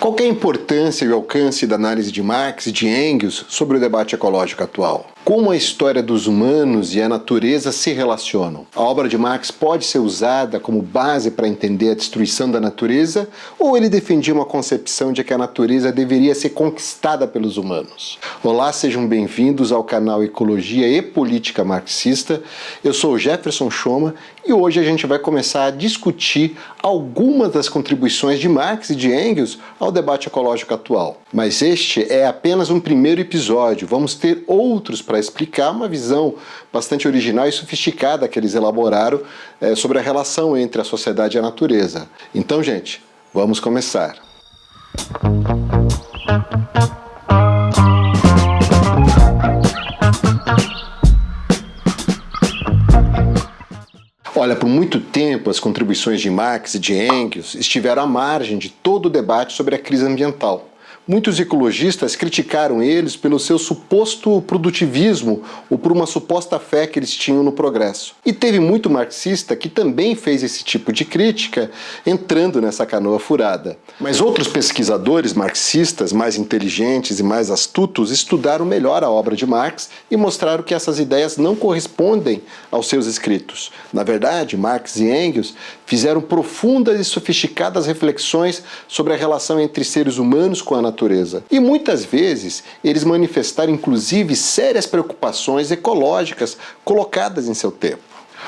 Qual que é a importância e o alcance da análise de Marx e de Engels sobre o debate ecológico atual? Como a história dos humanos e a natureza se relacionam? A obra de Marx pode ser usada como base para entender a destruição da natureza, ou ele defendia uma concepção de que a natureza deveria ser conquistada pelos humanos? Olá, sejam bem-vindos ao canal Ecologia e Política Marxista. Eu sou o Jefferson Schoma e hoje a gente vai começar a discutir algumas das contribuições de Marx e de Engels ao debate ecológico atual. Mas este é apenas um primeiro episódio, vamos ter outros para explicar uma visão bastante original e sofisticada que eles elaboraram sobre a relação entre a sociedade e a natureza. Então, gente, vamos começar. Olha, por muito tempo as contribuições de Marx e de Engels estiveram à margem de todo o debate sobre a crise ambiental. Muitos ecologistas criticaram eles pelo seu suposto produtivismo ou por uma suposta fé que eles tinham no progresso. E teve muito marxista que também fez esse tipo de crítica, entrando nessa canoa furada. Mas outros pesquisadores marxistas, mais inteligentes e mais astutos, estudaram melhor a obra de Marx e mostraram que essas ideias não correspondem aos seus escritos. Na verdade, Marx e Engels fizeram profundas e sofisticadas reflexões sobre a relação entre seres humanos com a natureza. E muitas vezes eles manifestaram inclusive sérias preocupações ecológicas colocadas em seu tempo.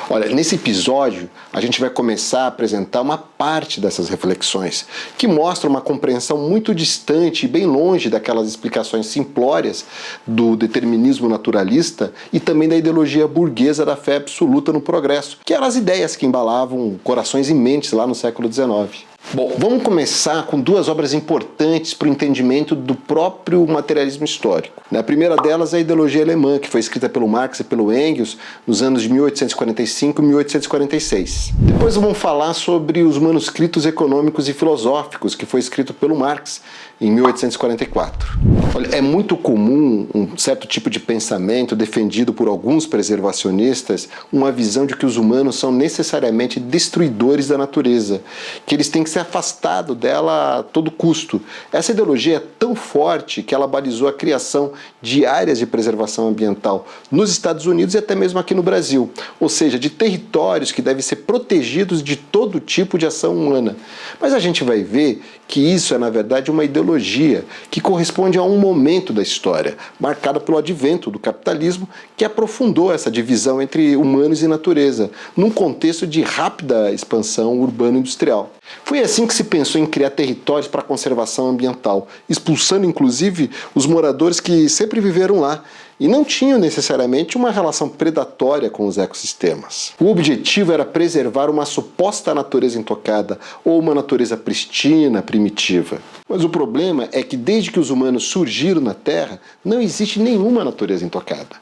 Olha, nesse episódio a gente vai começar a apresentar uma parte dessas reflexões, que mostra uma compreensão muito distante e bem longe daquelas explicações simplórias do determinismo naturalista e também da ideologia burguesa da fé absoluta no progresso, que eram as ideias que embalavam corações e mentes lá no século XIX. Bom, vamos começar com duas obras importantes para o entendimento do próprio materialismo histórico. A primeira delas é a Ideologia Alemã, que foi escrita pelo Marx e pelo Engels nos anos de 1845 e 1846. Depois vamos falar sobre os manuscritos econômicos e filosóficos, que foi escrito pelo Marx em 1844. Olha, é muito comum um certo tipo de pensamento defendido por alguns preservacionistas, uma visão de que os humanos são necessariamente destruidores da natureza, que eles têm que ser afastados dela a todo custo. Essa ideologia é tão forte que ela balizou a criação de áreas de preservação ambiental nos Estados Unidos e até mesmo aqui no Brasil, ou seja, de territórios que devem ser protegidos de todo tipo de ação humana. Mas a gente vai ver que isso é, na verdade, uma ideologia que corresponde a um momento da história, marcada pelo advento do capitalismo, que aprofundou essa divisão entre humanos e natureza, num contexto de rápida expansão urbano-industrial. Foi assim que se pensou em criar territórios para conservação ambiental, expulsando inclusive os moradores que sempre viveram lá e não tinham necessariamente uma relação predatória com os ecossistemas. O objetivo era preservar uma suposta natureza intocada ou uma natureza pristina, primitiva. Mas o problema é que desde que os humanos surgiram na Terra, não existe nenhuma natureza intocada.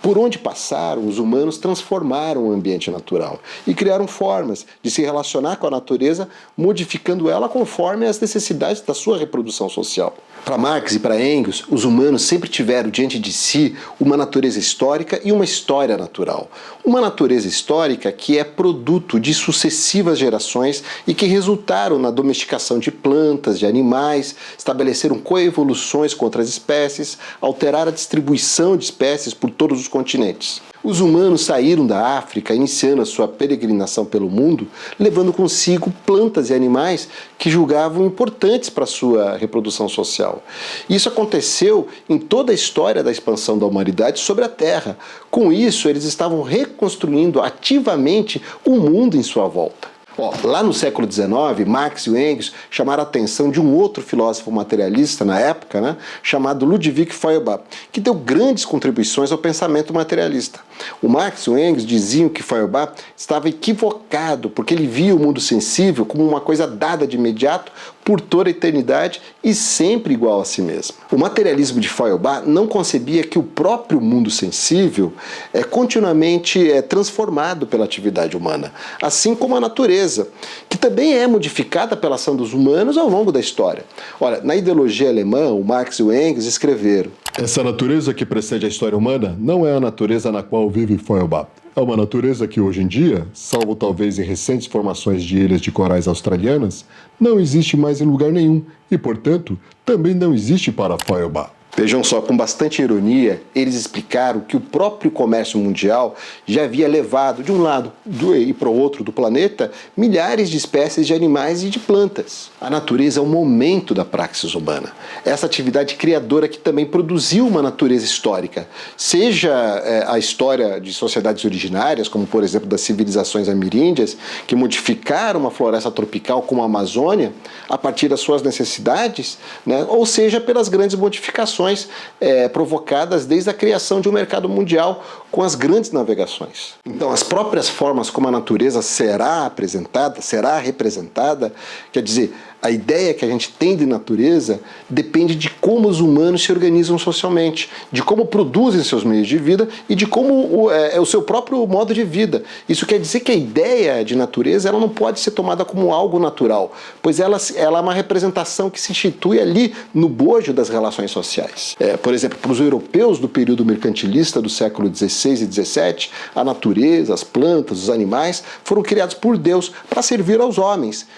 Por onde passaram, os humanos transformaram o ambiente natural e criaram formas de se relacionar com a natureza, modificando ela conforme as necessidades da sua reprodução social. Para Marx e para Engels, os humanos sempre tiveram diante de si uma natureza histórica e uma história natural. Uma natureza histórica que é produto de sucessivas gerações e que resultaram na domesticação de plantas, de animais, estabeleceram coevoluções com outras espécies, alteraram a distribuição de espécies por todos os continentes. Os humanos saíram da África, iniciando a sua peregrinação pelo mundo, levando consigo plantas e animais que julgavam importantes para a sua reprodução social. Isso aconteceu em toda a história da expansão da humanidade sobre a Terra. Com isso, eles estavam reconstruindo ativamente o mundo em sua volta. Lá no século XIX, Marx e Engels chamaram a atenção de um outro filósofo materialista na época, chamado Ludwig Feuerbach, que deu grandes contribuições ao pensamento materialista. O Marx e o Engels diziam que Feuerbach estava equivocado porque ele via o mundo sensível como uma coisa dada de imediato por toda a eternidade e sempre igual a si mesmo. O materialismo de Feuerbach não concebia que o próprio mundo sensível é continuamente transformado pela atividade humana, assim como a natureza, que também é modificada pela ação dos humanos ao longo da história. Olha, na ideologia alemã, o Marx e o Engels escreveram: Essa natureza que precede a história humana não é a natureza na qual vive Feuerbach. É uma natureza que hoje em dia, salvo talvez em recentes formações de ilhas de corais australianas, não existe mais em lugar nenhum e, portanto, também não existe para Feuerbach. Vejam só, com bastante ironia, eles explicaram que o próprio comércio mundial já havia levado de um lado e para o outro do planeta milhares de espécies de animais e de plantas. A natureza é o momento da praxis humana. Essa atividade criadora que também produziu uma natureza histórica, seja a história de sociedades originárias, como por exemplo das civilizações ameríndias, que modificaram uma floresta tropical como a Amazônia a partir das suas necessidades, né? Ou seja, pelas grandes modificações provocadas desde a criação de um mercado mundial com as grandes navegações. Então, as próprias formas como a natureza será apresentada, será representada, quer dizer, a ideia que a gente tem de natureza depende de como os humanos se organizam socialmente, de como produzem seus meios de vida e de como é o seu próprio modo de vida. Isso quer dizer que a ideia de natureza ela não pode ser tomada como algo natural, pois ela é uma representação que se institui ali no bojo das relações sociais. Por exemplo, para os europeus do período mercantilista do século XVI e XVII, a natureza, as plantas, os animais foram criados por Deus para servir aos homens,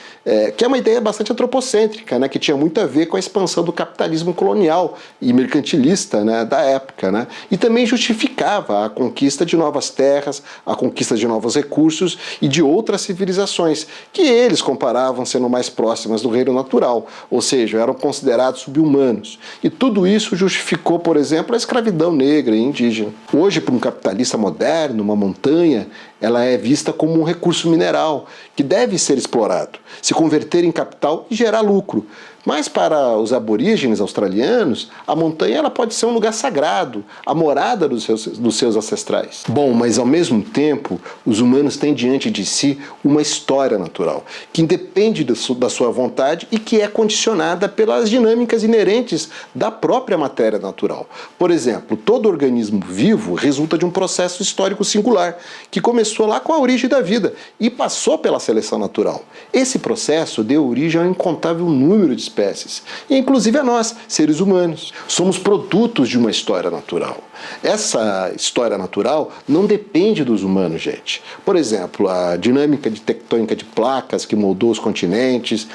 que é uma ideia bastante antropocêntrica, né, que tinha muito a ver com a expansão do capitalismo colonial e mercantilista, né, da época, né, e também justificava a conquista de novas terras, a conquista de novos recursos e de outras civilizações, que eles comparavam sendo mais próximas do reino natural, ou seja, eram considerados subhumanos. E tudo isso justificou, por exemplo, a escravidão negra e indígena. Hoje, para um capitalista moderno, uma montanha, ela é vista como um recurso mineral que deve ser explorado, se converter em capital e gerar lucro. Mas para os aborígenes australianos, a montanha ela pode ser um lugar sagrado, a morada dos seus ancestrais. Bom, mas ao mesmo tempo, os humanos têm diante de si uma história natural, que independe da sua vontade e que é condicionada pelas dinâmicas inerentes da própria matéria natural. Por exemplo, todo organismo vivo resulta de um processo histórico singular, que começou lá com a origem da vida e passou pela seleção natural. Esse processo deu origem a um incontável número de espécies, e inclusive a nós, seres humanos. Somos produtos de uma história natural. Essa história natural não depende dos humanos, gente. Por exemplo, a dinâmica tectônica de placas que moldou os continentes,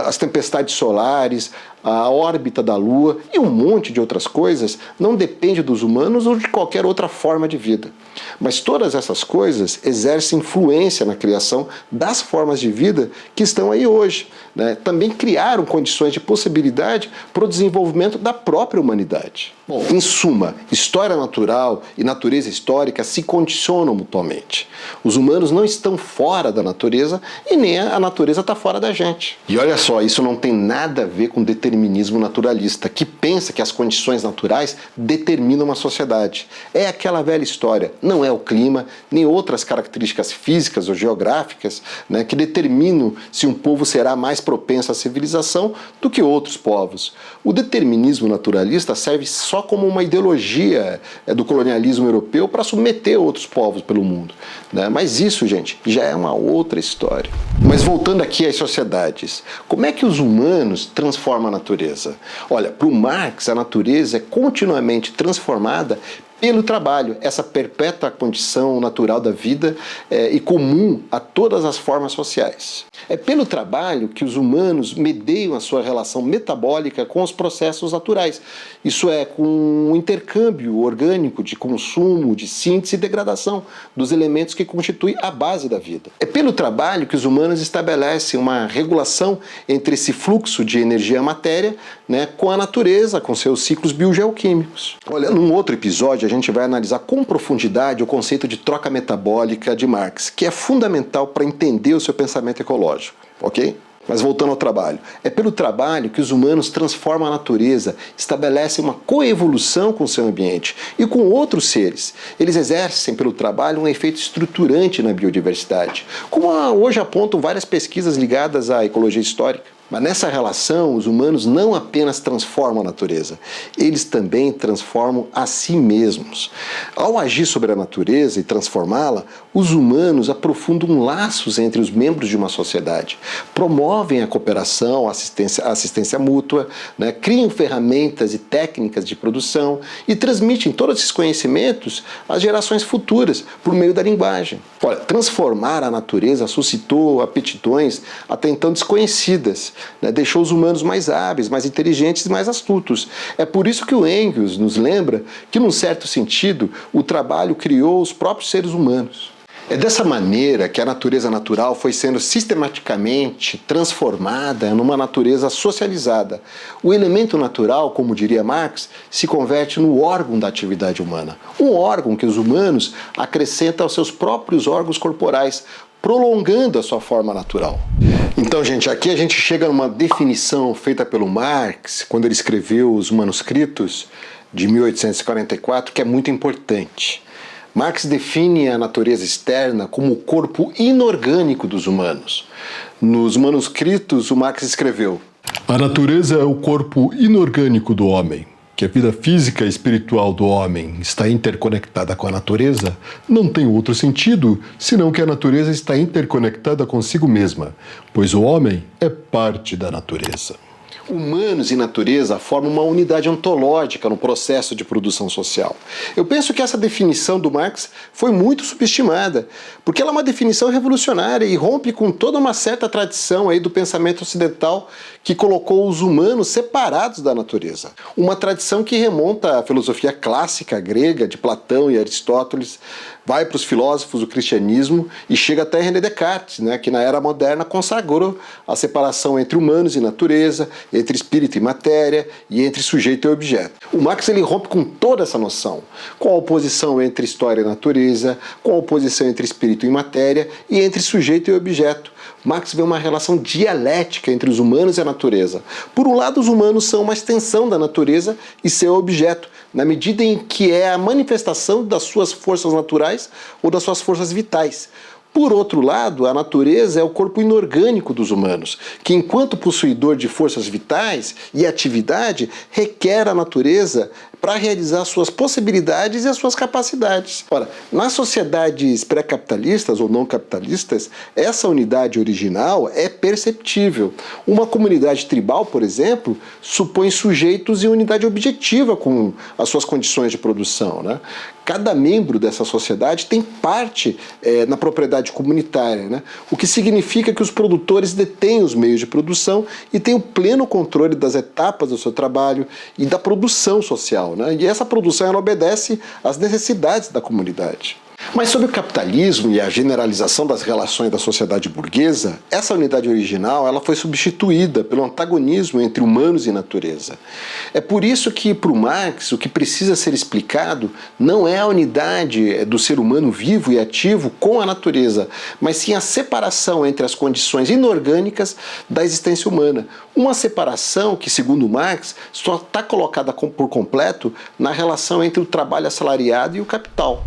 as tempestades solares, a órbita da Lua e um monte de outras coisas não depende dos humanos ou de qualquer outra forma de vida. Mas todas essas coisas exercem influência na criação das formas de vida que estão aí hoje, né? Também criaram condições de possibilidade para o desenvolvimento da própria humanidade. Bom, em suma, história natural e natureza histórica se condicionam mutuamente. Os humanos não estão fora da natureza e nem a natureza está fora da gente. E olha só, isso não tem nada a ver com determinismo naturalista, que pensa que as condições naturais determinam uma sociedade. É aquela velha história, não é o clima, nem outras características físicas ou geográficas, né, que determinam se um povo será mais propenso à civilização do que outros povos. O determinismo naturalista serve só como uma ideologia do colonialismo europeu para submeter outros povos pelo mundo, né? Mas isso, gente, já é uma outra história. Mas voltando aqui às sociedades, como é que os humanos transformam a natureza? Olha, para o Marx, a natureza é continuamente transformada pelo trabalho, essa perpétua condição natural da vida e comum a todas as formas sociais. É pelo trabalho que os humanos medeiam a sua relação metabólica com os processos naturais. Isso é, com o intercâmbio orgânico de consumo, de síntese e degradação dos elementos que constituem a base da vida. É pelo trabalho que os humanos estabelecem uma regulação entre esse fluxo de energia-matéria, né, com a natureza, com seus ciclos biogeoquímicos. Olha, num outro episódio a gente vai analisar com profundidade o conceito de troca metabólica de Marx, que é fundamental para entender o seu pensamento ecológico, ok? Mas voltando ao trabalho, é pelo trabalho que os humanos transformam a natureza, estabelecem uma coevolução com o seu ambiente e com outros seres. Eles exercem pelo trabalho um efeito estruturante na biodiversidade, como hoje apontam várias pesquisas ligadas à ecologia histórica. Mas nessa relação, os humanos não apenas transformam a natureza, eles também transformam a si mesmos. Ao agir sobre a natureza e transformá-la, os humanos aprofundam laços entre os membros de uma sociedade, promovem a cooperação, a assistência mútua, né, criam ferramentas e técnicas de produção e transmitem todos esses conhecimentos às gerações futuras por meio da linguagem. Olha, transformar a natureza suscitou aptidões até então desconhecidas, né, deixou os humanos mais hábeis, mais inteligentes e mais astutos. É por isso que o Engels nos lembra que, num certo sentido, o trabalho criou os próprios seres humanos. É dessa maneira que a natureza natural foi sendo sistematicamente transformada numa natureza socializada. O elemento natural, como diria Marx, se converte no órgão da atividade humana. Um órgão que os humanos acrescentam aos seus próprios órgãos corporais, prolongando a sua forma natural. Então, gente, aqui a gente chega numa definição feita pelo Marx, quando ele escreveu os manuscritos de 1844, que é muito importante. Marx define a natureza externa como o corpo inorgânico dos humanos. Nos manuscritos, o Marx escreveu: a natureza é o corpo inorgânico do homem. Que a vida física e espiritual do homem está interconectada com a natureza não tem outro sentido senão que a natureza está interconectada consigo mesma, pois o homem é parte da natureza. Humanos e natureza formam uma unidade ontológica no processo de produção social. Eu penso que essa definição do Marx foi muito subestimada, porque ela é uma definição revolucionária e rompe com toda uma certa tradição aí do pensamento ocidental que colocou os humanos separados da natureza. Uma tradição que remonta à filosofia clássica grega de Platão e Aristóteles, vai para os filósofos do cristianismo e chega até René Descartes, né, que na era moderna consagrou a separação entre humanos e natureza, entre espírito e matéria e entre sujeito e objeto. O Marx ele rompe com toda essa noção, com a oposição entre história e natureza, com a oposição entre espírito e matéria e entre sujeito e objeto. Marx vê uma relação dialética entre os humanos e a natureza. Por um lado, os humanos são uma extensão da natureza e seu objeto, na medida em que é a manifestação das suas forças naturais ou das suas forças vitais. Por outro lado, a natureza é o corpo inorgânico dos humanos, que enquanto possuidor de forças vitais e atividade, requer a natureza para realizar suas possibilidades e as suas capacidades. Ora, nas sociedades pré-capitalistas ou não capitalistas, essa unidade original é perceptível. Uma comunidade tribal, por exemplo, supõe sujeitos em unidade objetiva com as suas condições de produção, né? Cada membro dessa sociedade tem parte na propriedade comunitária, né? O que significa que os produtores detêm os meios de produção e têm o pleno controle das etapas do seu trabalho e da produção social, né? E essa produção ela obedece às necessidades da comunidade. Mas sobre o capitalismo e a generalização das relações da sociedade burguesa, essa unidade original ela foi substituída pelo antagonismo entre humanos e natureza. É por isso que, para o Marx, o que precisa ser explicado não é a unidade do ser humano vivo e ativo com a natureza, mas sim a separação entre as condições inorgânicas da existência humana. Uma separação que, segundo Marx, só está colocada por completo na relação entre o trabalho assalariado e o capital.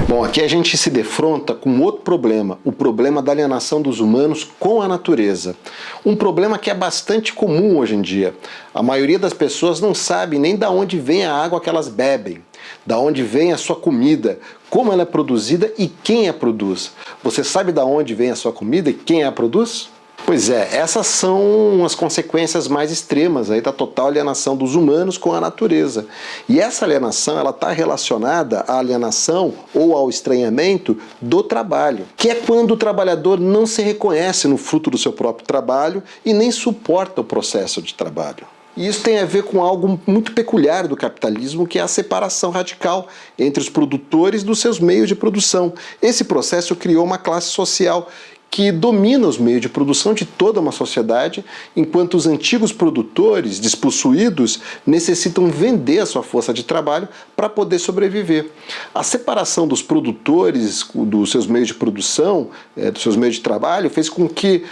Bom, aqui a gente se defronta com outro problema, o problema da alienação dos humanos com a natureza. Um problema que é bastante comum hoje em dia. A maioria das pessoas não sabe nem de onde vem a água que elas bebem, da onde vem a sua comida, como ela é produzida e quem a produz. Você sabe de onde vem a sua comida e quem a produz? Pois é, essas são as consequências mais extremas aí da total alienação dos humanos com a natureza. E essa alienação ela está relacionada à alienação ou ao estranhamento do trabalho, que é quando o trabalhador não se reconhece no fruto do seu próprio trabalho e nem suporta o processo de trabalho. E isso tem a ver com algo muito peculiar do capitalismo, que é a separação radical entre os produtores dos seus meios de produção. Esse processo criou uma classe social que domina os meios de produção de toda uma sociedade, enquanto os antigos produtores, despossuídos, necessitam vender a sua força de trabalho para poder sobreviver. A separação dos produtores dos seus meios de produção, dos seus meios de trabalho, fez com que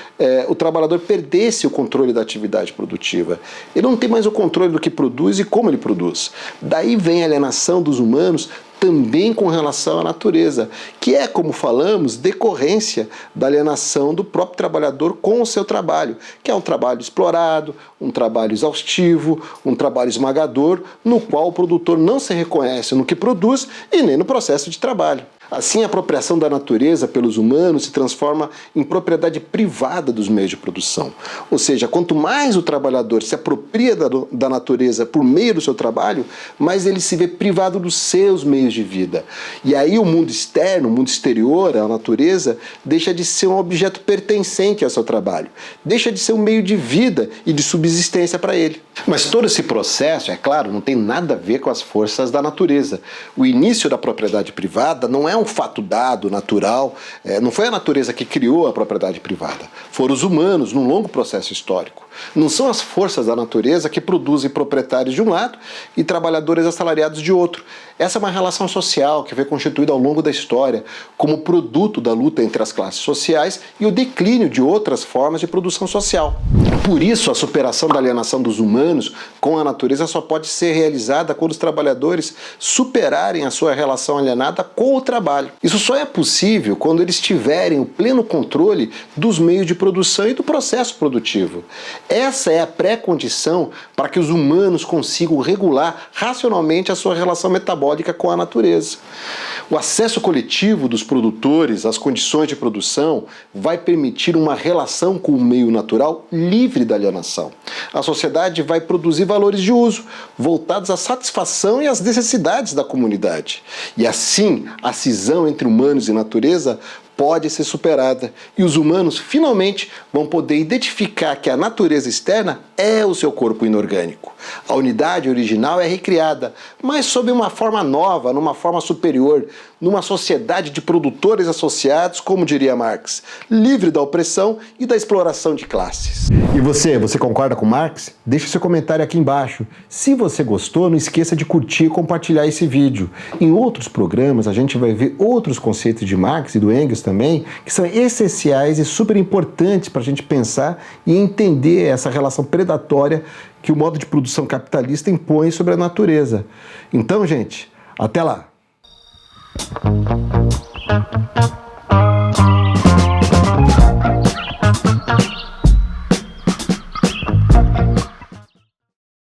o trabalhador perdesse o controle da atividade produtiva. Ele não tem mais o controle do que produz e como ele produz. Daí vem a alienação dos humanos também com relação à natureza, que é, como falamos, decorrência da alienação do próprio trabalhador com o seu trabalho, que é um trabalho explorado, um trabalho exaustivo, um trabalho esmagador, no qual o produtor não se reconhece no que produz e nem no processo de trabalho. Assim, a apropriação da natureza pelos humanos se transforma em propriedade privada dos meios de produção. Ou seja, quanto mais o trabalhador se apropria da natureza por meio do seu trabalho, mais ele se vê privado dos seus meios de vida. E aí o mundo externo, o mundo exterior, a natureza, deixa de ser um objeto pertencente ao seu trabalho. Deixa de ser um meio de vida e de subsistência para ele. Mas todo esse processo, é claro, não tem nada a ver com as forças da natureza. O início da propriedade privada não é um fato dado, natural, não foi a natureza que criou a propriedade privada, foram os humanos num longo processo histórico. Não são as forças da natureza que produzem proprietários de um lado e trabalhadores assalariados de outro. Essa é uma relação social que foi constituída ao longo da história como produto da luta entre as classes sociais e o declínio de outras formas de produção social. Por isso, a superação da alienação dos humanos com a natureza só pode ser realizada quando os trabalhadores superarem a sua relação alienada com o trabalho. Isso só é possível quando eles tiverem o pleno controle dos meios de produção e do processo produtivo. Essa é a pré-condição para que os humanos consigam regular racionalmente a sua relação metabólica com a natureza. O acesso coletivo dos produtores às condições de produção vai permitir uma relação com o meio natural livre da alienação. A sociedade vai produzir valores de uso, voltados à satisfação e às necessidades da comunidade. E assim, a cisão entre humanos e natureza pode ser superada e os humanos finalmente vão poder identificar que a natureza externa é o seu corpo inorgânico. A unidade original é recriada, mas sob uma forma nova, numa forma superior, numa sociedade de produtores associados, como diria Marx, livre da opressão e da exploração de classes. E você concorda com Marx? Deixe seu comentário aqui embaixo. Se você gostou, não esqueça de curtir e compartilhar esse vídeo. Em outros programas a gente vai ver outros conceitos de Marx e do Engels também, que são essenciais e super importantes para a gente pensar e entender essa relação predatória que o modo de produção capitalista impõe sobre a natureza. Então, gente, até lá!